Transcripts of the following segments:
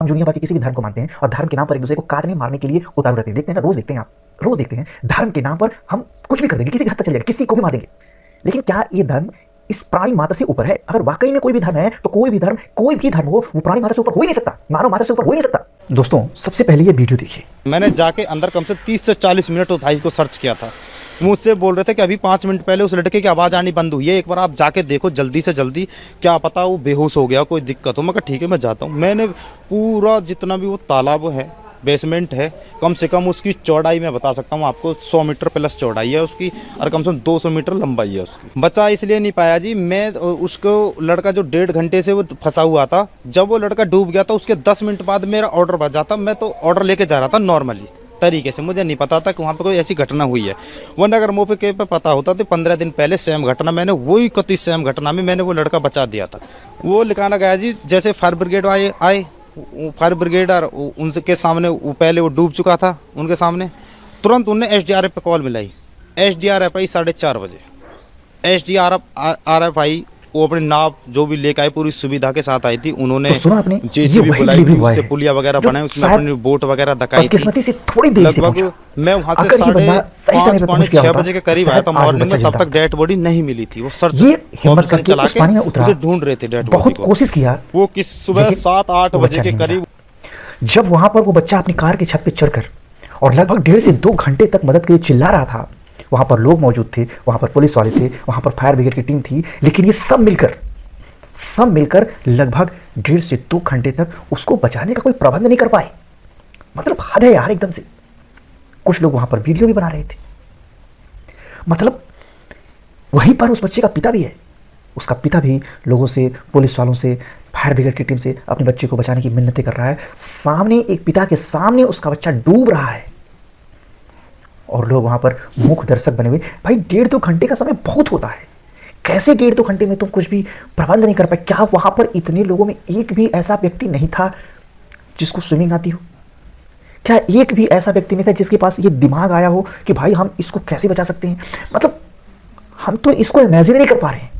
हम दुनिया भर के किसी भी धर्म को मानते हैं और धर्म के नाम पर एक दूसरे को काटने मारने के लिए उतारू रहते हैं। देखते हैं ना, रोज देखते हैं, आप रोज देखते हैं धर्म के नाम पर हम कुछ भी कर देंगे, किसी की हद तक चले जाएंगे, किसी को भी मार देंगे। लेकिन क्या ये धर्म इस प्राणी मात्र से ऊपर है? अगर वाकई में कोई भी धर्म है तो कोई भी धर्म हो, वो प्राणी मात्र से ऊपर हो ही नहीं सकता, मानव मात्र से ऊपर हो ही नहीं सकता। दोस्तों, सबसे पहले ये वीडियो देखिए। मैंने जाके अंदर कम से 30 से 40 मिनट उस भाई को सर्च किया था। मुझसे बोल रहे थे कि अभी 5 मिनट पहले उस लड़के की आवाज़ आनी बंद हुई है, एक बार आप जाके देखो जल्दी से जल्दी, क्या पता वो बेहोश हो गया, कोई दिक्कत हो। मैं कहा ठीक है, मैं जाता हूँ। मैंने पूरा जितना भी वो तालाब है, बेसमेंट है, कम से कम उसकी चौड़ाई मैं बता सकता हूँ आपको 100 मीटर प्लस चौड़ाई है उसकी, और कम से कम 200 मीटर लंबाई है उसकी। बचा इसलिए नहीं पाया जी, मैं उसको लड़का जो 1.5 घंटे से वो फंसा हुआ था, जब वो लड़का डूब गया था उसके 10 मिनट बाद मेरा ऑर्डर बजा था। मैं तो ऑर्डर लेके जा रहा था नॉर्मली तरीके से, मुझे नहीं पता था कि वहाँ पे कोई ऐसी घटना हुई है। वरना अगर मौके पे पता होता तो 15 दिन पहले सेम घटना, मैंने वही कति सेम घटना में मैंने वो लड़का बचा दिया था। वो लिखाना गया जी, जैसे फायर ब्रिगेड आए फायर ब्रिगेड और उनके सामने वो पहले वो डूब चुका था, उनके सामने तुरंत उनने एसडीआरएफ पे कॉल मिलाई। एसडीआरएफ आई 4:30 बजे। एसडीआरएफ आई, वो अपनी नाव जो भी लेकर आई पूरी सुविधा के साथ आई थी। उन्होंने जेसीबी बुलाई थी, उससे पुलिया वगैरह बनाए, उसमें अपनी बोट वगैरह दकाई थी। लगभग मैं वहाँ से 5:30 पौने 6 बजे के करीब आया था मॉर्निंग में, तब तक डेड बॉडी नहीं मिली थी। वो सर्च ऑपरेशन चला के उसे ढूंढ रहे थे डेड बॉडी को। बहुत कोशिश किया वो किस सुबह 7-8 बजे के करीब, जब वहां पर वो बच्चा अपनी कार की छत पे चढ़कर और लगभग 1.5 से 2 घंटे तक मदद के लिए चिल्ला रहा था। वहां पर लोग मौजूद थे, वहां पर पुलिस वाले थे, वहां पर फायर ब्रिगेड की टीम थी, लेकिन ये सब मिलकर लगभग 1.5 से 2 घंटे तक उसको बचाने का कोई प्रबंध नहीं कर पाए। मतलब हद है यार एकदम से। कुछ लोग वहां पर वीडियो भी बना रहे थे। मतलब वहीं पर उस बच्चे का पिता भी है। उसका पिता भी लोगों से, पुलिस वालों से, फायर ब्रिगेड की टीम से अपने बच्चे को बचाने की मिन्नतें कर रहा है। सामने एक पिता के सामने उसका बच्चा डूब रहा है और लोग वहां पर मुख्य दर्शक बने हुए। भाई 1.5-2 घंटे का समय बहुत होता है। कैसे 1.5-2 घंटे में तुम कुछ भी प्रबंध नहीं कर पाए? क्या वहां पर इतने लोगों में एक भी ऐसा व्यक्ति नहीं था जिसको स्विमिंग आती हो? क्या एक भी ऐसा व्यक्ति नहीं था जिसके पास ये दिमाग आया हो कि भाई हम इसको कैसे बचा सकते हैं? मतलब हम तो इसको इमेजिन नहीं कर पा रहे हैं।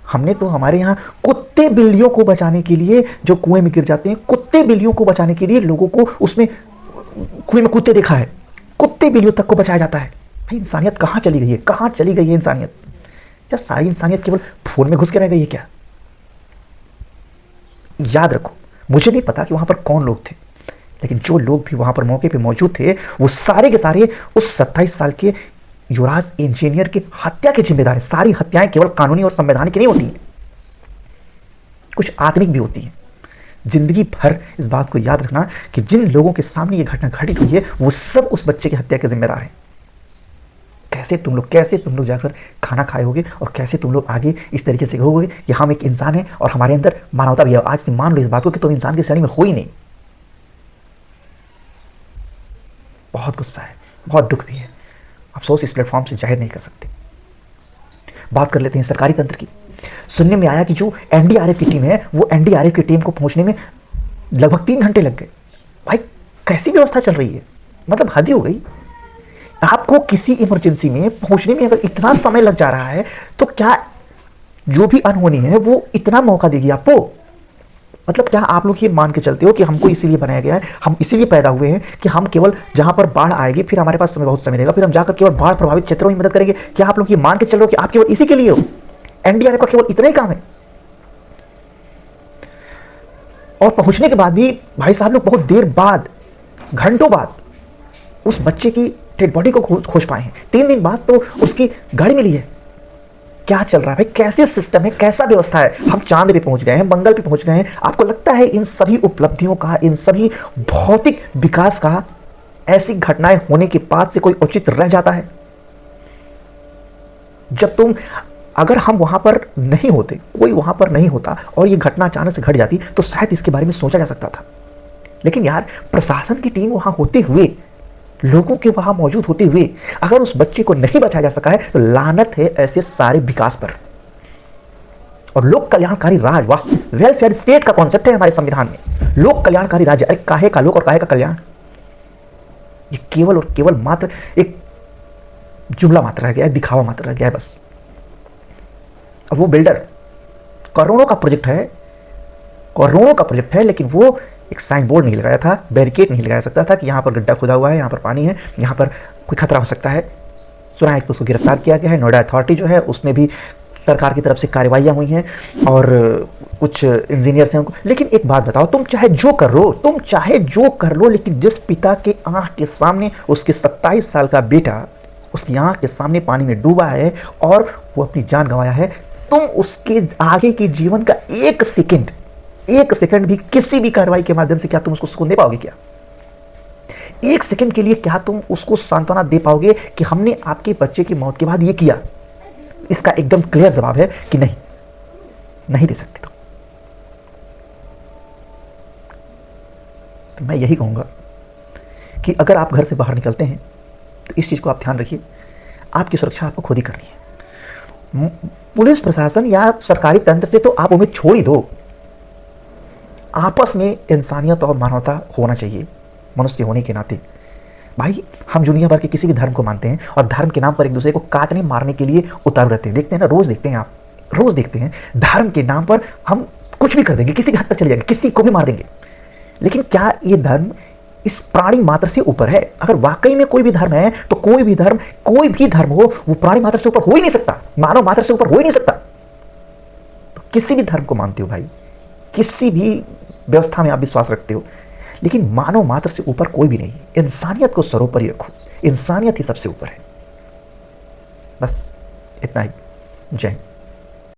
हमने तो हमारे यहाँ कुत्ते बिल्लियों को बचाने के लिए जो कुएं में गिर जाते हैं, कुत्ते बिल्लियों को बचाने के लिए लोगों को उसमें कुएं में कूदते देखा है। कुत्ते बिल्लियों तक को बचाया जाता है। भाई इंसानियत कहाँ चली गई है? कहाँ चली गई है इंसानियत? क्या सारी इंसानियत केवल फोन में घुस के रह गई है क्या? याद रखो, मुझे नहीं पता कि वहां पर कौन लोग थे, लेकिन जो लोग भी वहां पर मौके पे मौजूद थे वो सारे के सारे उस 27 साल के युवराज इंजीनियर की हत्या के जिम्मेदार हैं। सारी हत्याएं केवल कानूनी और संवैधानिक नहीं होती हैं, कुछ आत्मिक भी होती हैं। जिंदगी भर इस बात को याद रखना कि जिन लोगों के सामने ये घटना घटित हुई है वो सब उस बच्चे की हत्या के जिम्मेदार हैं। कैसे तुम लोग जाकर खाना खाए होगे और कैसे तुम लोग आगे इस तरीके से कहोगे कि हम एक इंसान है और हमारे अंदर मानवता भी है। आज से मान लो इस बात को कि तुम इंसान की श्रेणी में हो ही नहीं। बहुत गुस्सा है, बहुत दुख भी है। अफसोस इस प्लेटफॉर्म से जाहिर नहीं कर सकते। बात कर लेते हैं सरकारी तंत्र की। सुनने में आया कि जो एनडीआरएफ की टीम है, वो एनडीआरएफ की टीम को पहुंचने में लगभग 3 घंटे लग गए। भाई कैसी व्यवस्था चल रही है? मतलब हद ही हो गई। आपको किसी इमरजेंसी में पहुंचने में अगर इतना समय लग जा रहा है तो क्या जो भी अनहोनी है वो इतना मौका देगी आपको? मतलब क्या आप लोग ये मान के चलते हो कि हमको इसीलिए बनाया गया है, हम इसीलिए पैदा हुए हैं कि हम केवल जहां पर बाढ़ आएगी फिर हमारे पास बहुत समय रहेगा, फिर हम जाकर केवल बाढ़ प्रभावित क्षेत्रों में मदद करेंगे? क्या आप लोग ये मान के चल रहे हो कि आप केवल इसी के लिए हो? एनडीआरएफ का केवल इतना ही काम है? और पहुंचने के बाद भी भाई साहब लोग बहुत देर बाद, घंटों बाद उस बच्चे की डेड बॉडी को खोज पाए हैं। 3 दिन बाद तो उसकी गाड़ी मिली है। क्या चल रहा है भाई? कैसे सिस्टम है, कैसा व्यवस्था है? हम चांद पे पहुंच गए हैं, मंगल पे पहुंच गए हैं। आपको लगता है इन सभी उपलब्धियों का, इन सभी भौतिक विकास का ऐसी घटनाएं होने के बाद से कोई औचित्य रह जाता है? अगर हम वहां पर नहीं होते, कोई वहां पर नहीं होता और ये घटना अचानक से घट जाती तो शायद इसके बारे में सोचा जा सकता था। लेकिन यार, प्रशासन की टीम वहां होते हुए, लोगों के वहां मौजूद होते हुए अगर उस बच्चे को नहीं बचाया जा सका है तो लानत है ऐसे सारे विकास पर। और लोक कल्याणकारी राज, वाह, वेलफेयर स्टेट का कॉन्सेप्ट है हमारे संविधान में। लोक कल्याणकारी राज्य, अरे काहे का लोक और काहे का कल्याण? ये केवल और केवल मात्र एक जुमला मात्र रह गया है, दिखावा मात्र रह गया है बस। अब वो बिल्डर, करोड़ों का प्रोजेक्ट है, लेकिन वो एक साइन बोर्ड नहीं लगाया था, बैरिकेड नहीं लगाया सकता था कि यहाँ पर गड्ढा खुदा हुआ है, यहाँ पर पानी है, यहाँ पर कोई खतरा हो सकता है। सुना है कि उसको गिरफ्तार किया गया है। नोएडा अथॉरिटी जो है उसमें भी सरकार की तरफ से कार्रवाइयाँ हुई हैं और कुछ इंजीनियर्स हैं उनको। लेकिन एक बात बताओ, तुम चाहे जो कर लो, तुम चाहे जो कर लो, लेकिन जिस पिता के आँख के सामने उसके 27 साल का बेटा उसकी आँख के सामने पानी में डूबा है और वो अपनी जान गंवाया है, तुम उसके आगे के जीवन का एक सेकंड भी किसी भी कार्रवाई के माध्यम से क्या तुम उसको सुकून दे पाओगे? क्या एक सेकंड के लिए क्या तुम उसको सांत्वना दे पाओगे कि हमने आपके बच्चे की मौत के बाद ये किया? इसका एकदम क्लियर जवाब है कि नहीं, नहीं दे सकते। तो मैं यही कहूंगा कि अगर आप घर से बाहर निकलते हैं तो इस चीज को आप ध्यान रखिए, आपकी सुरक्षा आपको खुद ही करनी है। पुलिस प्रशासन या सरकारी तंत्र से तो आप उम्मीद छोड़ ही दो। आपस में इंसानियत और मानवता होना चाहिए। मनुष्य होने के नाते भाई, हम दुनिया भर के किसी भी धर्म को मानते हैं और धर्म के नाम पर एक दूसरे को काटने मारने के लिए उतारू रहते हैं। देखते हैं ना, रोज देखते हैं, आप रोज देखते हैं, धर्म के नाम पर हम कुछ भी कर देंगे, किसी की हद तक चले जाएंगे, किसी को भी मार देंगे। लेकिन क्या ये धर्म इस प्राणी मात्र से ऊपर है? अगर वाकई में कोई भी धर्म है तो कोई भी धर्म हो, वो प्राणी मात्र से ऊपर हो ही नहीं सकता, मानव मात्र से ऊपर हो ही नहीं सकता। तो किसी भी धर्म को मानते हो भाई, किसी भी व्यवस्था में आप विश्वास रखते हो, लेकिन मानव मात्र से ऊपर कोई भी नहीं। इंसानियत को सर्वोपरि रखो, इंसानियत ही सबसे ऊपर है। बस इतना ही। जय हिंद।